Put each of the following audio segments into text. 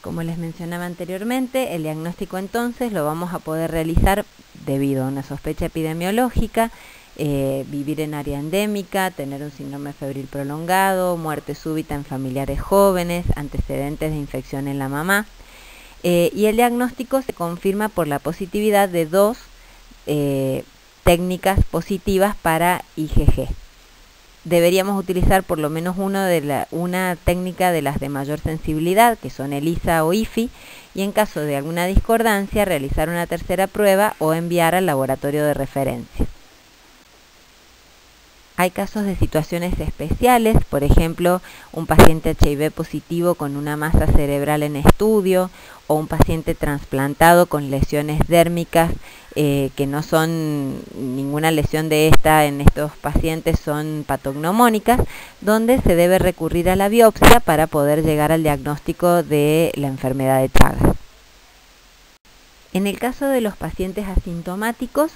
Como les mencionaba anteriormente, el diagnóstico entonces lo vamos a poder realizar debido a una sospecha epidemiológica, vivir en área endémica, tener un síndrome febril prolongado, muerte súbita en familiares jóvenes, antecedentes de infección en la mamá. Y el diagnóstico se confirma por la positividad de dos técnicas positivas para IgG. Deberíamos utilizar por lo menos una técnica de las de mayor sensibilidad, que son ELISA o IFI, y en caso de alguna discordancia realizar una tercera prueba o enviar al laboratorio de referencia. Hay casos de situaciones especiales, por ejemplo, un paciente HIV positivo con una masa cerebral en estudio o un paciente trasplantado con lesiones dérmicas que no son ninguna lesión de esta en estos pacientes, son patognomónicas, donde se debe recurrir a la biopsia para poder llegar al diagnóstico de la enfermedad de Chagas. En el caso de los pacientes asintomáticos,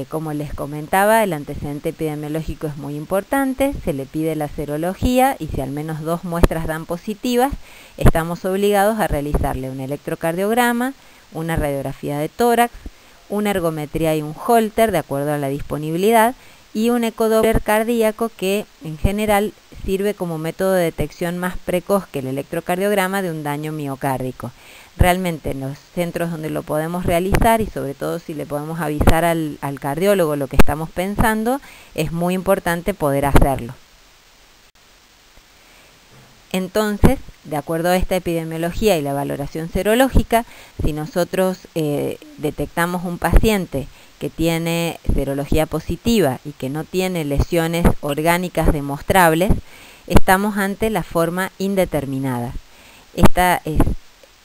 como les comentaba, el antecedente epidemiológico es muy importante, se le pide la serología y si al menos 2 muestras dan positivas, estamos obligados a realizarle un electrocardiograma, una radiografía de tórax, una ergometría y un Holter de acuerdo a la disponibilidad y un ecodoppler cardíaco que en general sirve como método de detección más precoz que el electrocardiograma de un daño miocárdico. Realmente en los centros donde lo podemos realizar y sobre todo si le podemos avisar al cardiólogo lo que estamos pensando, es muy importante poder hacerlo. Entonces, de acuerdo a esta epidemiología y la valoración serológica, si nosotros detectamos un paciente que tiene serología positiva y que no tiene lesiones orgánicas demostrables, estamos ante la forma indeterminada. Esta es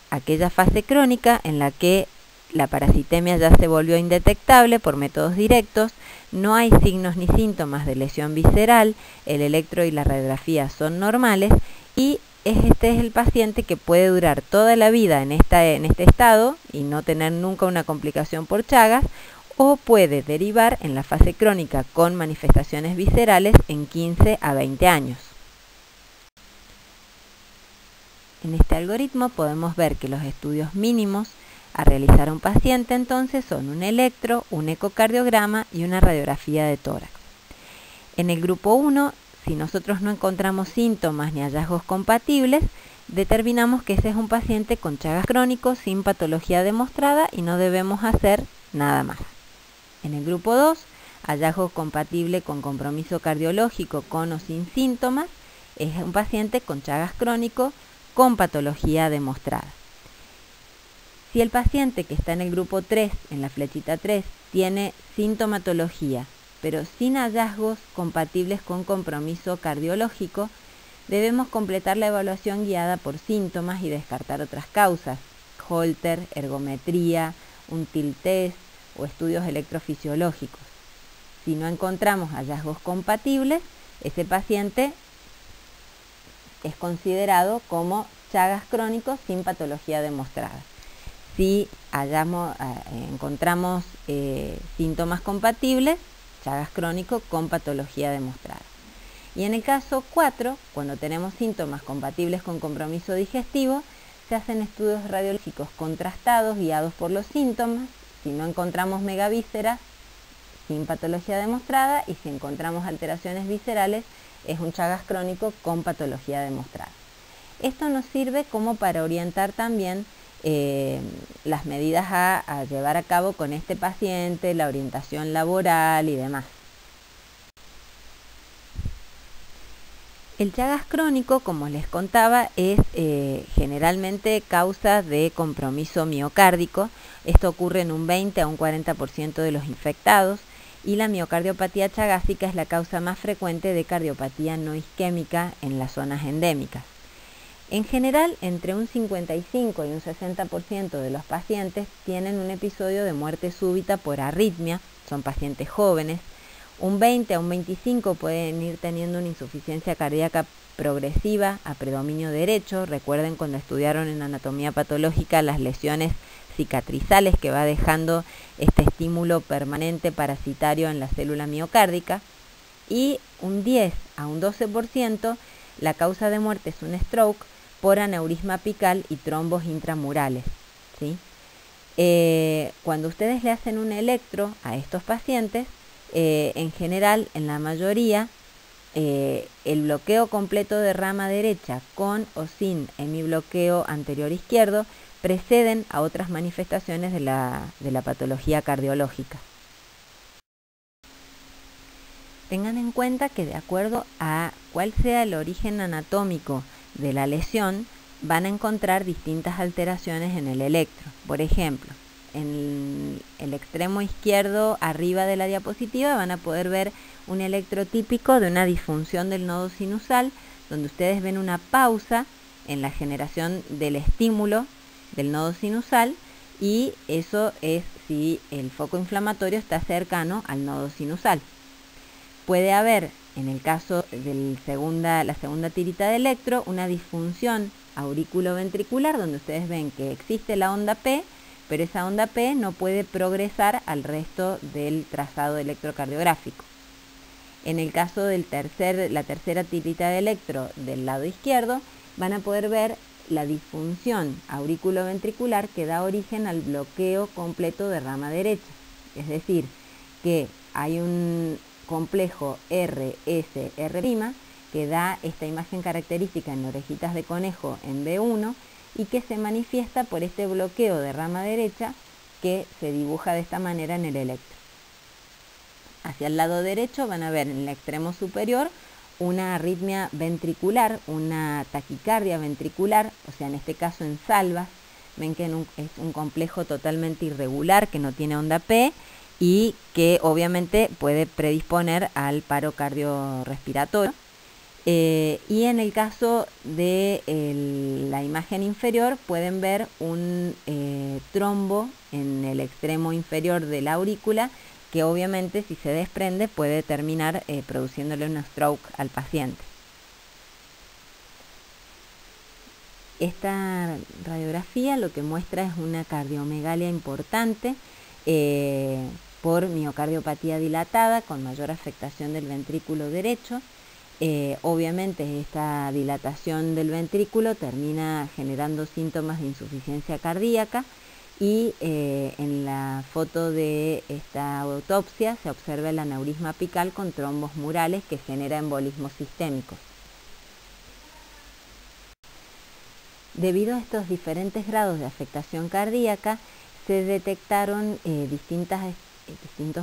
aquella fase crónica en la que la parasitemia ya se volvió indetectable por métodos directos, no hay signos ni síntomas de lesión visceral, el electro y la radiografía son normales y este es el paciente que puede durar toda la vida en este estado y no tener nunca una complicación por Chagas, o puede derivar en la fase crónica con manifestaciones viscerales en 15 a 20 años. En este algoritmo podemos ver que los estudios mínimos a realizar a un paciente entonces son un electro, un ecocardiograma y una radiografía de tórax. En el grupo 1, si nosotros no encontramos síntomas ni hallazgos compatibles, determinamos que ese es un paciente con Chagas crónico sin patología demostrada y no debemos hacer nada más. En el grupo 2, hallazgo compatible con compromiso cardiológico con o sin síntomas, es un paciente con Chagas crónico con patología demostrada. Si el paciente que está en el grupo 3, en la flechita 3, tiene sintomatología, pero sin hallazgos compatibles con compromiso cardiológico, debemos completar la evaluación guiada por síntomas y descartar otras causas, Holter, ergometría, un TIL test o estudios electrofisiológicos. Si no encontramos hallazgos compatibles, ese paciente es considerado como Chagas crónico sin patología demostrada. Si encontramos síntomas compatibles, Chagas crónico con patología demostrada. Y en el caso 4, cuando tenemos síntomas compatibles con compromiso digestivo, se hacen estudios radiológicos contrastados guiados por los síntomas. Si no encontramos megavísceras, sin patología demostrada, y si encontramos alteraciones viscerales, es un Chagas crónico con patología demostrada. Esto nos sirve como para orientar también las medidas a llevar a cabo con este paciente, la orientación laboral y demás. El Chagas crónico, como les contaba, es generalmente causa de compromiso miocárdico. Esto ocurre en un 20 a un 40% de los infectados y la miocardiopatía chagásica es la causa más frecuente de cardiopatía no isquémica en las zonas endémicas. En general, entre un 55 y un 60% de los pacientes tienen un episodio de muerte súbita por arritmia, son pacientes jóvenes. Un 20 a un 25 pueden ir teniendo una insuficiencia cardíaca progresiva a predominio derecho. Recuerden cuando estudiaron en anatomía patológica las lesiones cicatrizales que va dejando este estímulo permanente parasitario en la célula miocárdica. Y un 10 a un 12% la causa de muerte es un stroke por aneurisma apical y trombos intramurales, ¿sí? Cuando ustedes le hacen un electro a estos pacientes, en general, en la mayoría, el bloqueo completo de rama derecha con o sin hemibloqueo anterior izquierdo preceden a otras manifestaciones de la patología cardiológica. Tengan en cuenta que de acuerdo a cuál sea el origen anatómico de la lesión, van a encontrar distintas alteraciones en el electro. Por ejemplo, en el extremo izquierdo arriba de la diapositiva van a poder ver un electro típico de una disfunción del nodo sinusal, donde ustedes ven una pausa en la generación del estímulo del nodo sinusal, y eso es si el foco inflamatorio está cercano al nodo sinusal. Puede haber, en el caso de la segunda tirita de electro, una disfunción auriculoventricular, donde ustedes ven que existe la onda P, pero esa onda P no puede progresar al resto del trazado electrocardiográfico. En el caso de la tercera tirita de electro del lado izquierdo, van a poder ver la disfunción auriculoventricular que da origen al bloqueo completo de rama derecha. Es decir, que hay un complejo RS-R' que da esta imagen característica en orejitas de conejo en B1 y que se manifiesta por este bloqueo de rama derecha que se dibuja de esta manera en el electro. Hacia el lado derecho van a ver en el extremo superior una arritmia ventricular, una taquicardia ventricular, o sea, en este caso en salvas. Ven que es un complejo totalmente irregular que no tiene onda P y que obviamente puede predisponer al paro cardiorrespiratorio. Y en el caso de la imagen inferior pueden ver un trombo en el extremo inferior de la aurícula, que obviamente si se desprende puede terminar produciéndole un stroke al paciente. Esta radiografía lo que muestra es una cardiomegalia importante por miocardiopatía dilatada con mayor afectación del ventrículo derecho. Obviamente esta dilatación del ventrículo termina generando síntomas de insuficiencia cardíaca y en la foto de esta autopsia se observa el aneurisma apical con trombos murales que genera embolismos sistémicos. Debido a estos diferentes grados de afectación cardíaca, se detectaron distintos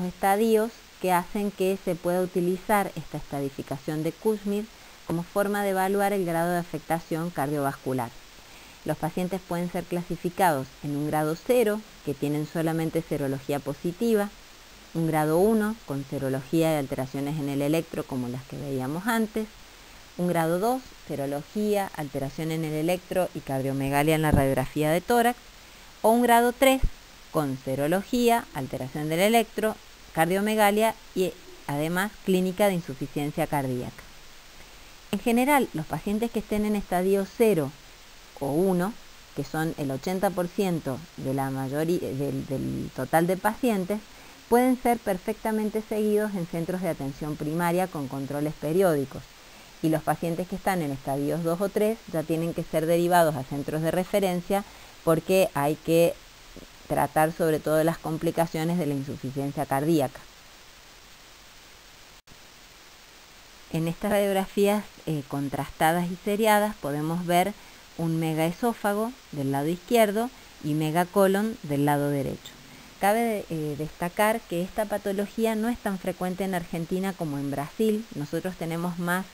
estadios que hacen que se pueda utilizar esta estadificación de Kussmair como forma de evaluar el grado de afectación cardiovascular. Los pacientes pueden ser clasificados en un grado 0, que tienen solamente serología positiva, un grado 1, con serología y alteraciones en el electro como las que veíamos antes, un grado 2, serología, alteración en el electro y cardiomegalia en la radiografía de tórax, o un grado 3, con serología, alteración del electro, cardiomegalia y además clínica de insuficiencia cardíaca. En general, los pacientes que estén en estadio 0 o 1, que son el 80% de la mayoría del total de pacientes, pueden ser perfectamente seguidos en centros de atención primaria con controles periódicos. Y los pacientes que están en estadios 2 o 3 ya tienen que ser derivados a centros de referencia porque hay que tratar sobre todo las complicaciones de la insuficiencia cardíaca. En estas radiografías contrastadas y seriadas podemos ver un megaesófago del lado izquierdo y megacolon del lado derecho. Cabe destacar que esta patología no es tan frecuente en Argentina como en Brasil. Nosotros tenemos más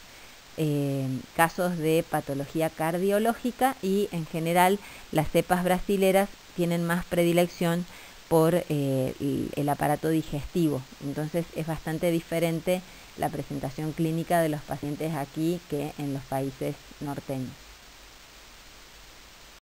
casos de patología cardiológica y en general las cepas brasileras tienen más predilección por el aparato digestivo. Entonces es bastante diferente la presentación clínica de los pacientes aquí que en los países norteños.